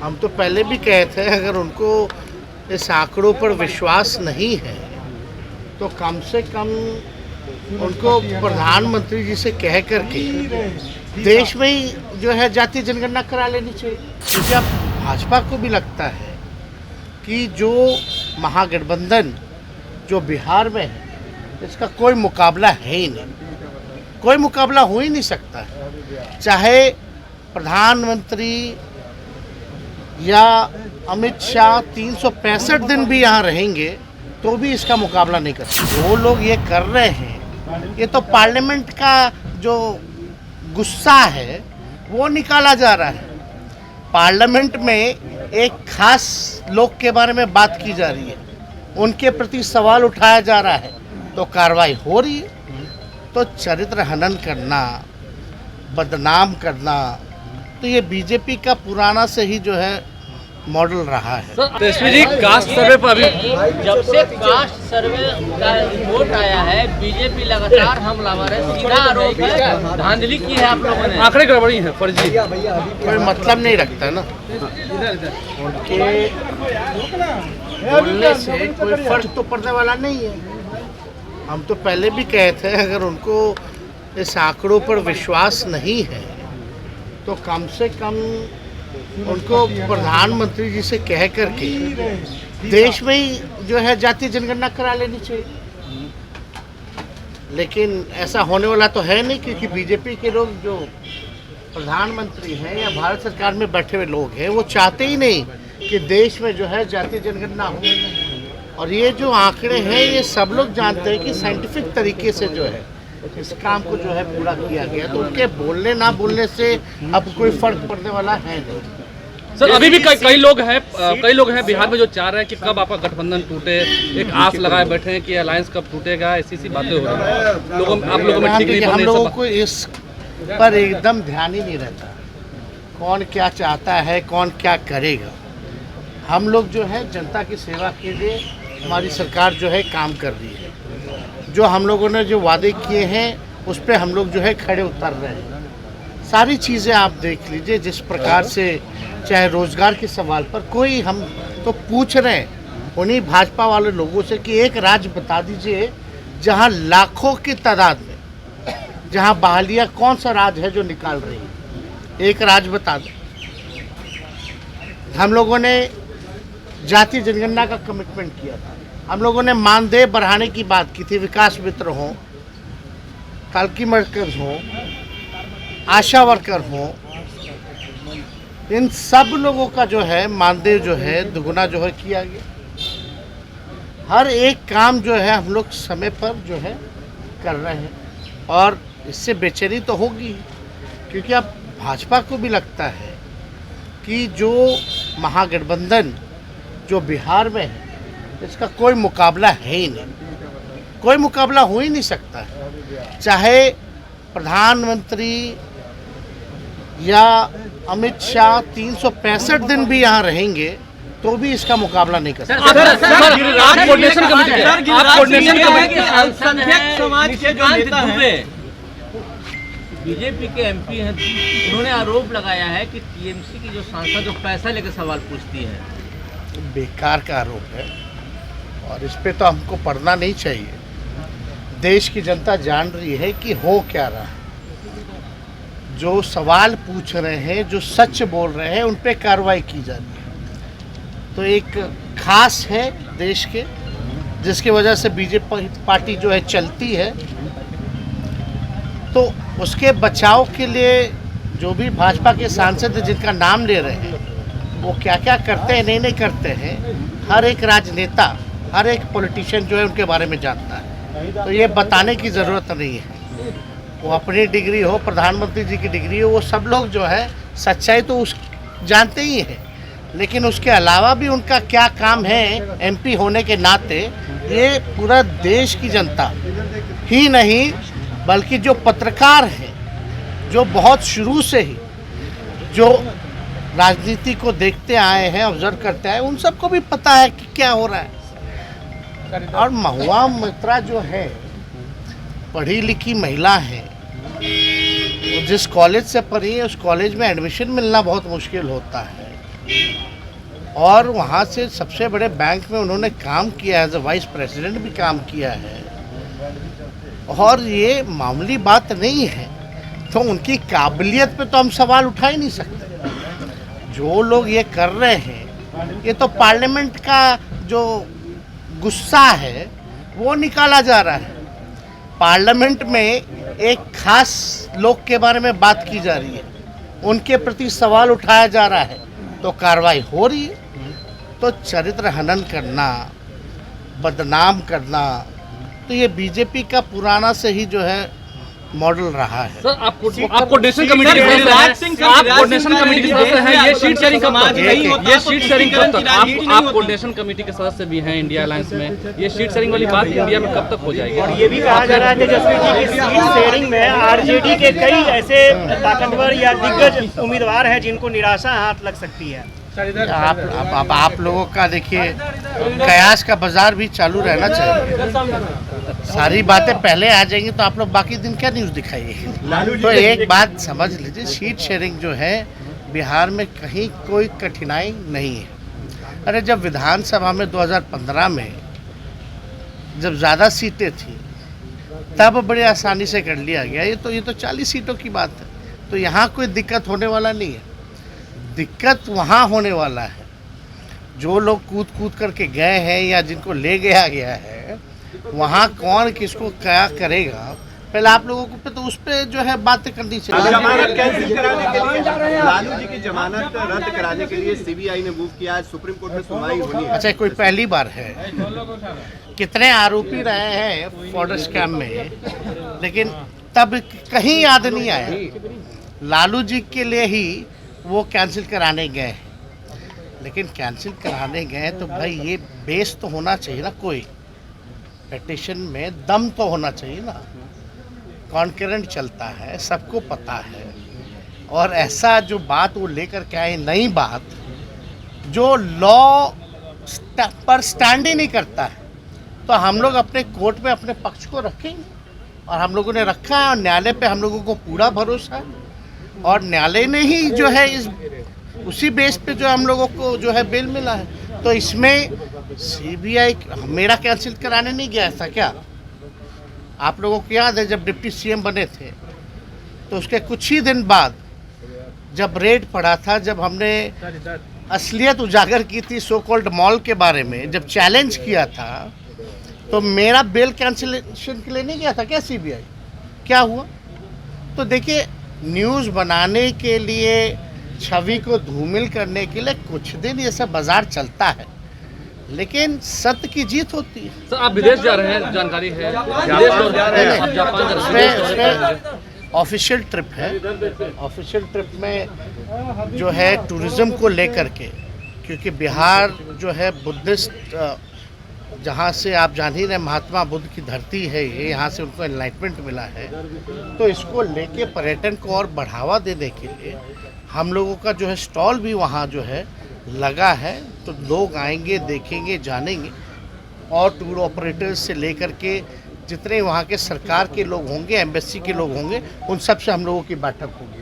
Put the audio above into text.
हम तो पहले भी कहे थे, अगर उनको इस आंकड़ों पर विश्वास नहीं है तो कम से कम उनको प्रधानमंत्री जी से कह करके देश में ही जो है जातीय जनगणना करा लेनी चाहिए। क्योंकि अब भाजपा को भी लगता है कि जो महागठबंधन जो बिहार में है इसका कोई मुकाबला है ही नहीं, कोई मुकाबला हो ही नहीं सकता है। चाहे प्रधानमंत्री या अमित शाह 365 दिन भी यहाँ रहेंगे तो भी इसका मुकाबला नहीं कर सकते। वो लोग ये कर रहे हैं, ये तो पार्लियामेंट का जो गुस्सा है वो निकाला जा रहा है। पार्लियामेंट में एक खास लोग के बारे में बात की जा रही है, उनके प्रति सवाल उठाया जा रहा है तो कार्रवाई हो रही है। तो चरित्र हनन करना, बदनाम करना, तो ये बीजेपी का पुराना से ही जो है मॉडल रहा है। तेजस्वी जी, कास्ट सर्वे पर अभी जब से कास्ट सर्वे का रिपोर्ट आया है बीजेपी लगातार हमलावर है, सीधा आरोप है धांधली की है आप लोगों ने। आंकड़े गड़बड़ी है, फर्जी। कोई मतलब नहीं रखता ना, उनके बोलने से कोई फर्क तो पड़ने वाला नहीं है। हम तो पहले भी कहे थे, अगर उनको इस आंकड़ों पर विश्वास नहीं है तो कम से कम उनको प्रधानमंत्री जी से कह करके देश में ही जो है जातीय जनगणना करा लेनी चाहिए। लेकिन ऐसा होने वाला तो है नहीं, क्योंकि बीजेपी के लोग जो प्रधानमंत्री हैं या भारत सरकार में बैठे हुए लोग हैं वो चाहते ही नहीं कि देश में जो है जातीय जनगणना हो। और ये जो आंकड़े हैं ये सब लोग जानते हैं कि साइंटिफिक तरीके से जो है इस काम को जो है पूरा किया गया, तो उनके बोलने ना बोलने से अब कोई फर्क पड़ने वाला है नहीं। सर, अभी भी कई लोग हैं बिहार में जो चाह रहे हैं कि कब आपका गठबंधन टूटे, एक आस लगाए बैठे हैं कि अलायंस कब टूटेगा, ऐसी बातें हो रही हैं। आप लोगों में ठीक नहीं, हम लोगों को इस पर एकदम ध्यान ही नहीं रहता कौन क्या चाहता है, कौन क्या करेगा। हम लोग जो है जनता की सेवा के लिए हमारी सरकार जो है काम कर रही है। जो हम लोगों ने जो वादे किए हैं उस पर हम लोग जो है खड़े उतर रहे हैं। सारी चीज़ें आप देख लीजिए, जिस प्रकार से चाहे रोजगार के सवाल पर कोई हम तो पूछ रहे हैं उन्हीं भाजपा वाले लोगों से कि एक राज्य बता दीजिए जहां लाखों की तादाद में जहां बहालियां, कौन सा राज्य है जो निकाल रही है, एक राज्य बता दें। हम लोगों ने जातीय जनगणना का कमिटमेंट किया था, हम लोगों ने मानदेय बढ़ाने की बात की थी, विकास मित्र हों, पालकी वर्कर्स हों, आशा वर्कर हों, इन सब लोगों का जो है मानदेय जो है दुगुना जो है किया गया। हर एक काम जो है हम लोग समय पर जो है कर रहे हैं और इससे बेचैनी तो होगी, क्योंकि अब भाजपा को भी लगता है कि जो महागठबंधन जो बिहार में है इसका कोई मुकाबला है ही नहीं, कोई मुकाबला हो ही नहीं सकता है। चाहे प्रधानमंत्री या अमित शाह 365 दिन भी यहाँ रहेंगे तो भी इसका मुकाबला नहीं कर सकते। बीजेपी के एमपी हैं, उन्होंने आरोप लगाया है कि टीएमसी की जो सांसद जो पैसा लेकर सवाल पूछती है, बेकार का आरोप है और इस पे तो हमको पढ़ना नहीं चाहिए। देश की जनता जान रही है कि हो क्या रहा है। जो सवाल पूछ रहे हैं, जो सच बोल रहे हैं, उन पे कार्रवाई की जा रही है। तो एक खास है देश के, जिसकी वजह से बीजेपी पार्टी जो है चलती है, तो उसके बचाव के लिए जो भी भाजपा के सांसद जिनका नाम ले रहे हैं वो क्या क्या करते हैं, नहीं करते हैं, हर एक राजनेता, हर एक पॉलिटिशियन जो है उनके बारे में जानता है। तो ये बताने की ज़रूरत नहीं है। वो अपनी डिग्री हो, प्रधानमंत्री जी की डिग्री हो, वो सब लोग जो है सच्चाई तो उस जानते ही हैं, लेकिन उसके अलावा भी उनका क्या काम है एमपी होने के नाते, ये पूरा देश की जनता ही नहीं बल्कि जो पत्रकार हैं, जो बहुत शुरू से ही जो राजनीति को देखते आए हैं, ऑब्जर्व करते आए, उन सबको भी पता है कि क्या हो रहा है। और महुआ मित्रा जो है पढ़ी लिखी महिला है, वो जिस कॉलेज से पढ़ी है उस कॉलेज में एडमिशन मिलना बहुत मुश्किल होता है। और वहाँ से सबसे बड़े बैंक में उन्होंने काम किया है, एज ए वाइस प्रेसिडेंट भी काम किया है, और ये मामूली बात नहीं है। तो उनकी काबिलियत पे तो हम सवाल उठा ही नहीं सकते। जो लोग ये कर रहे हैं, ये तो पार्लियामेंट का जो गुस्सा है वो निकाला जा रहा है। पार्लियामेंट में एक खास लोग के बारे में बात की जा रही है, उनके प्रति सवाल उठाया जा रहा है, तो कार्रवाई हो रही है। तो चरित्र हनन करना, बदनाम करना, तो ये बीजेपी का पुराना से ही जो है मॉडल रहा है। सर आप कोऑर्डिनेशन कमेटी के सदस्य हैं, आप कोऑर्डिनेशन कमेटी के सदस्य हैं, ये सीट शेयरिंग कब तक, ये सीट शेयरिंग कब तक, आप कोऑर्डिनेशन कमेटी के सदस्य भी हैं इंडिया अलायंस में, ये सीट शेयरिंग वाली बात इंडिया में कब तक हो जाएगी? और ये भी कहा जा रहा है तेजस्वी जी की सीट शेयरिंग में आरजेडी के कई ऐसे ताकतवर या दिग्गज उम्मीदवार हैं जिनको निराशा हाथ लग सकती है। आप लोगों का देखिए, कयास का बाजार भी चालू रहना चाहिए। सारी बातें पहले आ जाएंगी तो आप लोग बाकी दिन क्या न्यूज़ दिखाइए। तो एक बात समझ लीजिए, सीट शेयरिंग जो है बिहार में कहीं कोई कठिनाई नहीं है। अरे जब विधानसभा में 2015 में जब ज़्यादा सीटें थी तब बड़ी आसानी से कर लिया गया। ये तो 40 सीटों की बात है, तो यहाँ कोई दिक्कत होने वाला नहीं है। दिक्कत वहाँ होने वाला है जो लोग कूद करके गए हैं या जिनको ले गया गया है, वहाँ कौन किसको क्या करेगा, पहले आप लोगों को तो उस पर जो है बातें करनी चाहिए। जमानत कैंसिल कराने के लिए, लालू जी की जमानत रद्द कराने के लिए सीबीआई ने मूव किया है, सुप्रीम कोर्ट में सुनवाई होनी है। अच्छा, कोई पहली बार है? कितने आरोपी रहे हैं फॉर्डर स्कैम में, लेकिन तब कहीं याद नहीं आया। लालू जी के लिए ही वो कैंसिल कराने गए हैं, लेकिन कैंसिल कराने गए तो भाई ये बेस तो होना चाहिए ना, कोई पिटीशन में दम तो होना चाहिए ना। कॉन्करेंट चलता है, सबको पता है, और ऐसा जो बात वो लेकर के आए, नई बात जो लॉ पर स्टैंड ही नहीं करता है, तो हम लोग अपने कोर्ट में अपने पक्ष को रखेंगे, और हम लोगों ने रखा है, और न्यायालय पे हम लोगों को पूरा भरोसा है, और न्यायालय ने ही जो है उसी बेस पे जो हम लोगों को जो है बेल मिला है। तो इसमें सीबीआई मेरा कैंसिल कराने नहीं गया था क्या? आप लोगों को याद है जब डिप्टी सीएम बने थे तो उसके कुछ ही दिन बाद जब रेड पड़ा था, जब हमने असलियत उजागर की थी सो कॉल्ड मॉल के बारे में, जब चैलेंज किया था, तो मेरा बेल कैंसिलेशन के लिए नहीं गया था क्या सीबीआई? क्या हुआ? तो देखिए, न्यूज़ बनाने के लिए, छवि को धूमिल करने के लिए कुछ दिन ये सब बाजार चलता है, लेकिन सत्य की जीत होती है। सर आप विदेश जा रहे हैं, जानकारी है, विदेश जा रहे हैं, आप जापान जा रहे हैं, ऑफिशियल ट्रिप है। ऑफिशियल ट्रिप में जो है टूरिज़्म को लेकर के, क्योंकि बिहार जो है बुद्धिस्ट, जहाँ से आप जान ही रहे महात्मा बुद्ध की धरती है ये, यहाँ से उनको एनलाइटमेंट मिला है, तो इसको लेके पर्यटन को और बढ़ावा देने के लिए हम लोगों का जो है स्टॉल भी वहाँ जो है लगा है। तो लोग आएंगे, देखेंगे, जानेंगे, और टूर ऑपरेटर्स से लेकर के जितने वहाँ के सरकार के लोग होंगे, एम्बेसी के लोग होंगे, उन सब से हम लोगों की बैठक होगी।